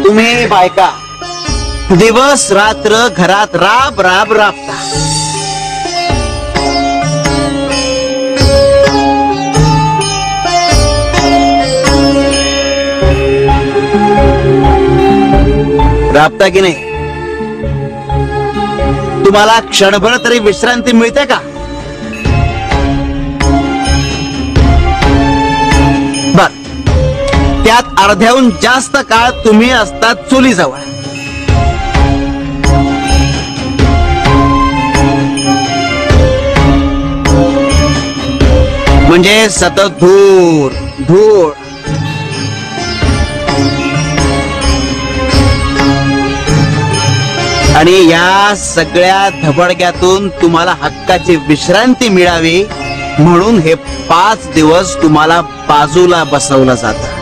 तुम्ही बायका दिवस रात्र घरात राब राब राबता. राबता की नाही? तुम्हाला क्षणभर तरी विश्रांती मिळते का? बर, त्यात अर्ध्याहून जास्त काळ तुम्ही असतात चुलीजवळ. म्हणजे सतत धूर धूर. आणि या सगळ्या धबडग्यातून तुम्हाला हक्काची विश्रांती मिळावी म्हणून हे 5 दिवस तुम्हाला बाजूला बसवलं जातं.